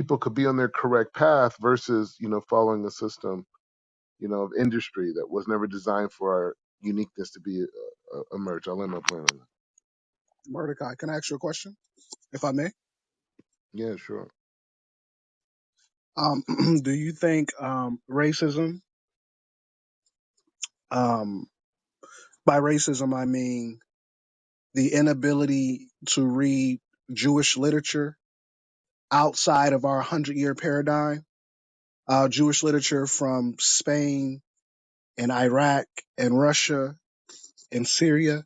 people could be on their correct path versus, following a system, of industry that was never designed for our uniqueness to be emerge. I'll end my plan on that. Mordecai, can I ask you a question, if I may? Yeah, sure. Um, do you think racism, um, by racism I mean the inability to read Jewish literature outside of our 100-year paradigm, Jewish literature from Spain and Iraq and Russia and Syria,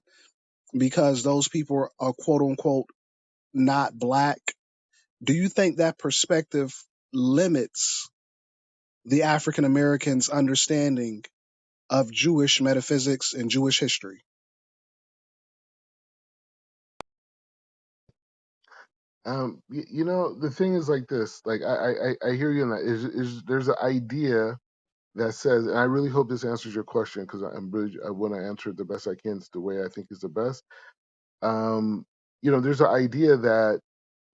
because those people are quote unquote not black? Do you think that perspective limits the African Americans' understanding of Jewish metaphysics and Jewish history? The thing is like this. Like I hear you on that. Is there's an idea that says, and I really hope this answers your question because I want to answer it the best I can. It's the way I think is the best. Um, there's an idea that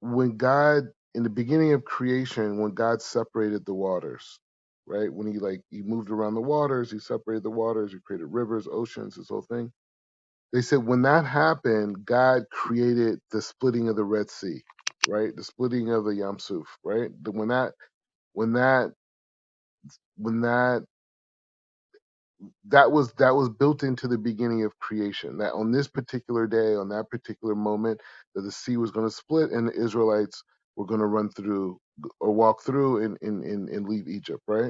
when God, in the beginning of creation, when God separated the waters, right? When he moved around the waters, he separated the waters, he created rivers, oceans, this whole thing. They said when that happened, God created the splitting of the Red Sea, right? The splitting of the Yam Suf, right? When that when that was built into the beginning of creation, that on this particular day, on that particular moment, that the sea was going to split and the Israelites were going to run through or walk through and leave Egypt, right?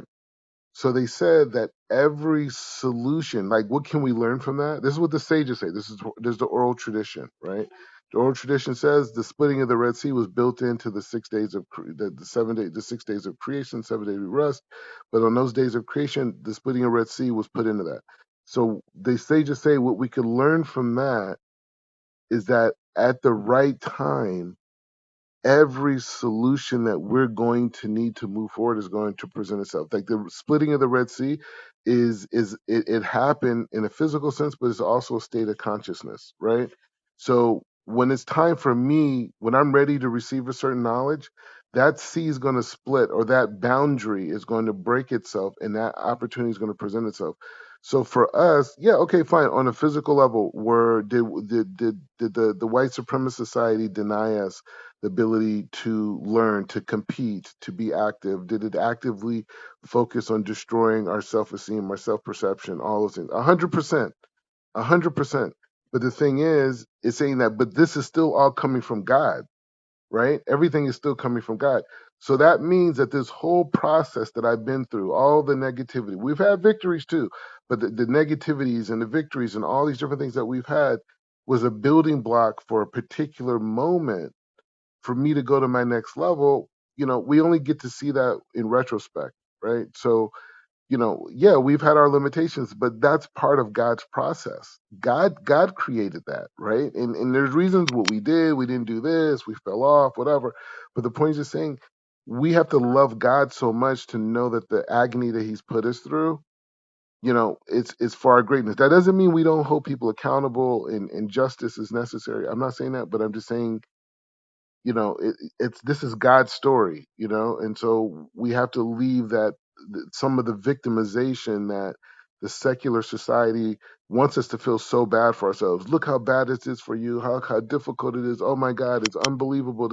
So they said that every solution, like what can we learn from that? This is what the sages say. There's the oral tradition, right? The oral tradition says the splitting of the Red Sea was built into the 6 days of the 6 days of creation, 7 days of rest. But on those days of creation, the splitting of Red Sea was put into that. So the sages say what we could learn from that is that at the right time, every solution that we're going to need to move forward is going to present itself. Like the splitting of the Red Sea it happened in a physical sense, but it's also a state of consciousness, right? So when it's time for me, when I'm ready to receive a certain knowledge, that sea is going to split, or that boundary is going to break itself, and that opportunity is going to present itself. So for us, yeah, okay, fine. On a physical level, where did the white supremacist society deny us the ability to learn, to compete, to be active? Did it actively focus on destroying our self-esteem, our self-perception, all those things? 100%, 100%. But the thing is, it's saying that, but this is still all coming from God, right? Everything is still coming from God. So that means that this whole process that I've been through, all the negativity, we've had victories too, but the negativities and the victories and all these different things that we've had was a building block for a particular moment for me to go to my next level. We only get to see that in retrospect, right? So, yeah, we've had our limitations, but that's part of God's process. God created that, right? And there's reasons what we did, we didn't do this, we fell off, whatever. But the point is just saying we have to love God so much to know that the agony that He's put us through, it's for our greatness. That doesn't mean we don't hold people accountable and justice is necessary. I'm not saying that, but I'm just saying it's this is God's story, and so we have to leave that some of the victimization that the secular society wants us to feel so bad for ourselves. Look how bad it is for you, how difficult it is. Oh my God, it's unbelievable.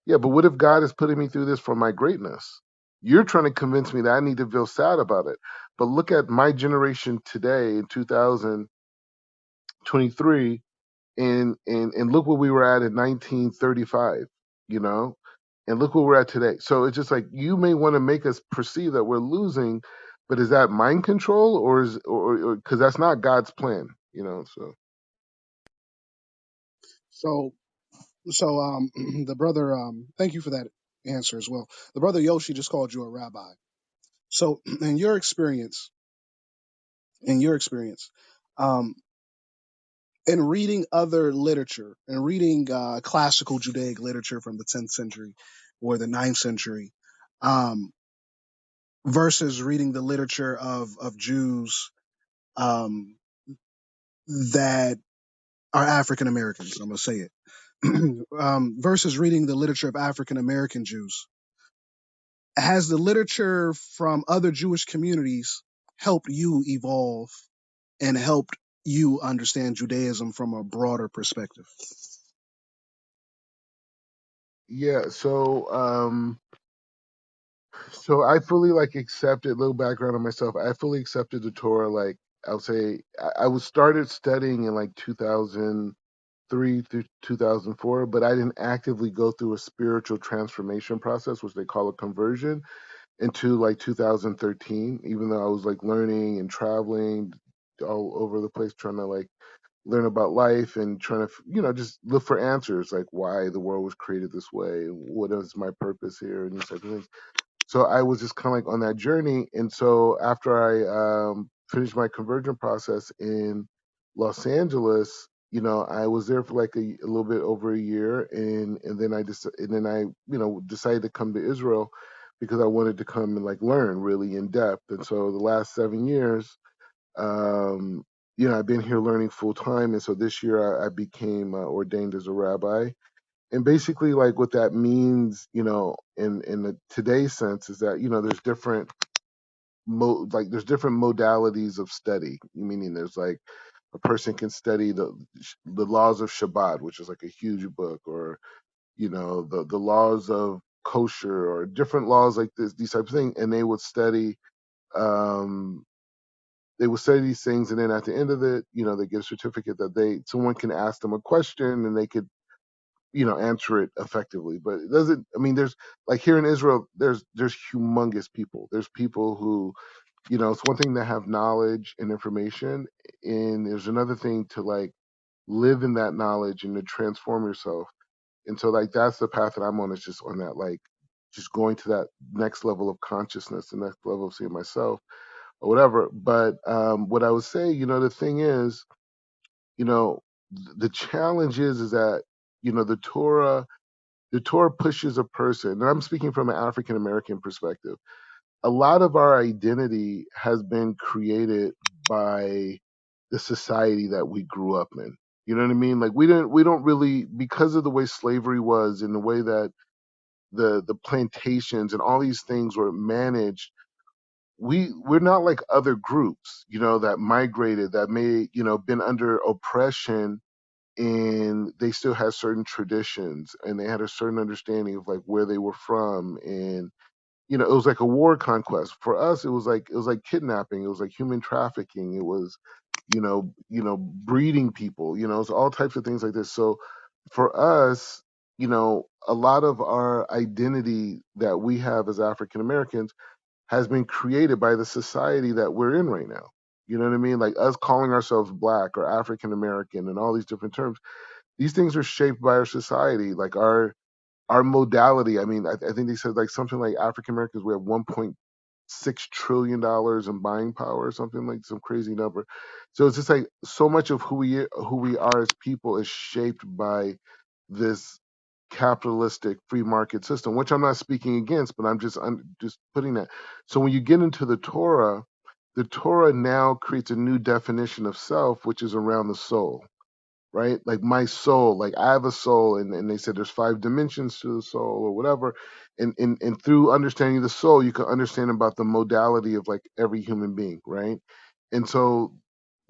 Yeah, but what if God is putting me through this for my greatness? You're trying to convince me that I need to feel sad about it. But look at my generation today in 2023, and look where we were at in 1935, you know, and look where we're at today. So it's just like you may want to make us perceive that we're losing, but is that mind control, or is or because that's not God's plan, So So, the brother, thank you for that answer as well. The brother Yoshi just called you a rabbi. So, in your experience, um, in reading other literature and reading classical Judaic literature from the 10th century or the 9th century, um, versus reading the literature of Jews um, that are African Americans, I'm going to say it, versus reading the literature of African American Jews. Has the literature from other Jewish communities helped you evolve and helped you understand Judaism from a broader perspective? Yeah, so I fully like accepted, little background on myself. I fully accepted the Torah. Like I'll say, I was started studying in like 2003 through 2004, but I didn't actively go through a spiritual transformation process, which they call a conversion, into like 2013. Even though I was like learning and traveling all over the place, trying to like learn about life and trying to, just look for answers, like why the world was created this way, what is my purpose here, and these type of things. So I was just kind of like on that journey. And so after I finished my conversion process in Los Angeles, I was there for like a little bit over a year, and then I decided to come to Israel because I wanted to come and like learn really in depth. And so the last 7 years, um, I've been here learning full time. And so this year I became ordained as a rabbi, and basically like what that means, in the today's sense, is that there's different there's different modalities of study, meaning there's like a person can study the laws of Shabbat, which is like a huge book, or the laws of kosher, or different laws like these types of things, and um they would study these things, and then at the end of it, they get a certificate that someone can ask them a question and they could answer it effectively. But it doesn't, I mean, there's like here in Israel, there's humongous people. There's people who, it's one thing to have knowledge and information, and there's another thing to like live in that knowledge and to transform yourself. And so like that's the path that I'm on, is just on that, like just going to that next level of consciousness, the next level of seeing myself or whatever. But what I would say, the thing is, you know, the challenge is that, the Torah pushes a person, and I'm speaking from an African American perspective. A lot of our identity has been created by the society that we grew up in. You know what I mean? Like we don't really, because of the way slavery was and the way that the plantations and all these things were managed, we're not like other groups, that migrated, that may, been under oppression, and they still had certain traditions, and they had a certain understanding of like where they were from. And it was like a war conquest. For us, it was like kidnapping, it was like human trafficking, it was breeding people, it's all types of things like this. So for us, a lot of our identity that we have as African Americans has been created by the society that we're in right now. You know what I mean? Like us calling ourselves black or African American and all these different terms, these things are shaped by our society, like our modality. I mean, I think they said like something like African Americans, we have $1.6 trillion in buying power, or something like some crazy number. So it's just like so much of who we are as people is shaped by this capitalistic free market system, which I'm not speaking against, but I'm just putting that. So when you get into the Torah now creates a new definition of self, which is around the soul, right? Like my soul, like I have a soul, and they said there's 5 dimensions to the soul or whatever. And through understanding the soul, you can understand about the modality of like every human being, right? And so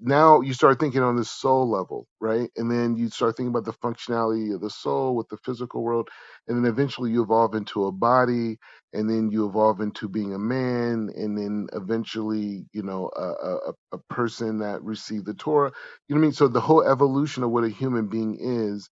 now you start thinking on this soul level, right? And then you start thinking about the functionality of the soul with the physical world. And then eventually you evolve into a body, and then you evolve into being a man, and then eventually, a person that received the Torah. You know what I mean? So the whole evolution of what a human being is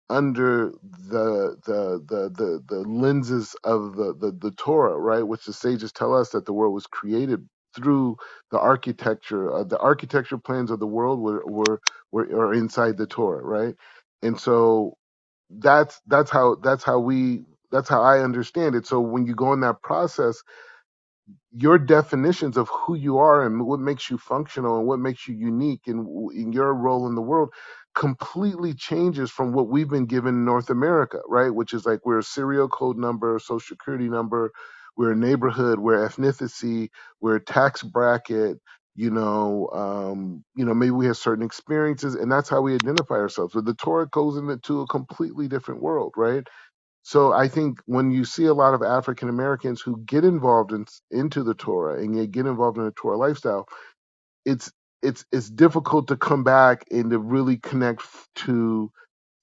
under the lenses of the Torah, right? Which the sages tell us that the world was created through the architecture. The architecture plans of the world were are inside the Torah, right? And so that's how I understand it. So when you go in that process, your definitions of who you are and what makes you functional and what makes you unique in your role in the world completely changes from what we've been given in North America, right? Which is like we're a serial code number, social security number, we're a neighborhood, we're ethnicity, we're a tax bracket, maybe we have certain experiences, and that's how we identify ourselves. But the Torah goes into a completely different world, right? So I think when you see a lot of African Americans who get involved into the Torah and they get involved in the Torah lifestyle, it's it's difficult to come back and to really connect to,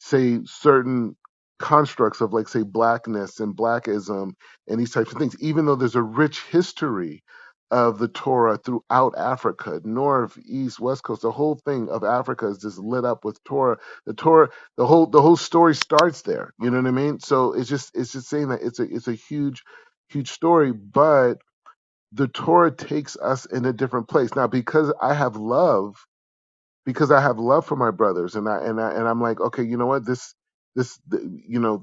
say, certain constructs of, like, say, blackness and blackism and these types of things, even though there's a rich history of the Torah throughout Africa, north, east, west coast. The whole thing of Africa is just lit up with Torah. The Torah, the whole story starts there. You know what I mean? So it's just saying that it's a huge story, but the Torah takes us in a different place. Now, because I have love for my brothers, and I'm like, okay, you know what, you know,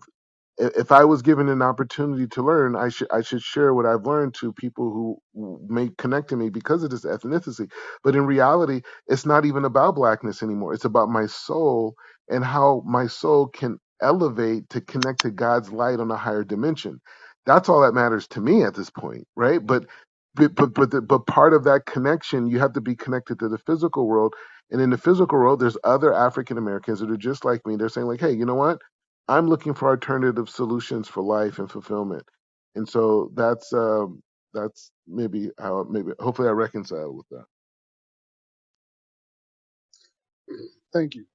if I was given an opportunity to learn, I should share what I've learned to people who may connect to me because of this ethnicity. But in reality, it's not even about blackness anymore. It's about my soul and how my soul can elevate to connect to God's light on a higher dimension. That's all that matters to me at this point, right? But part of that connection, you have to be connected to the physical world. And in the physical world, there's other African Americans that are just like me. They're saying, like, hey, you know what? I'm looking for alternative solutions for life and fulfillment, and so that's maybe how, maybe hopefully I reconcile with that. Thank you.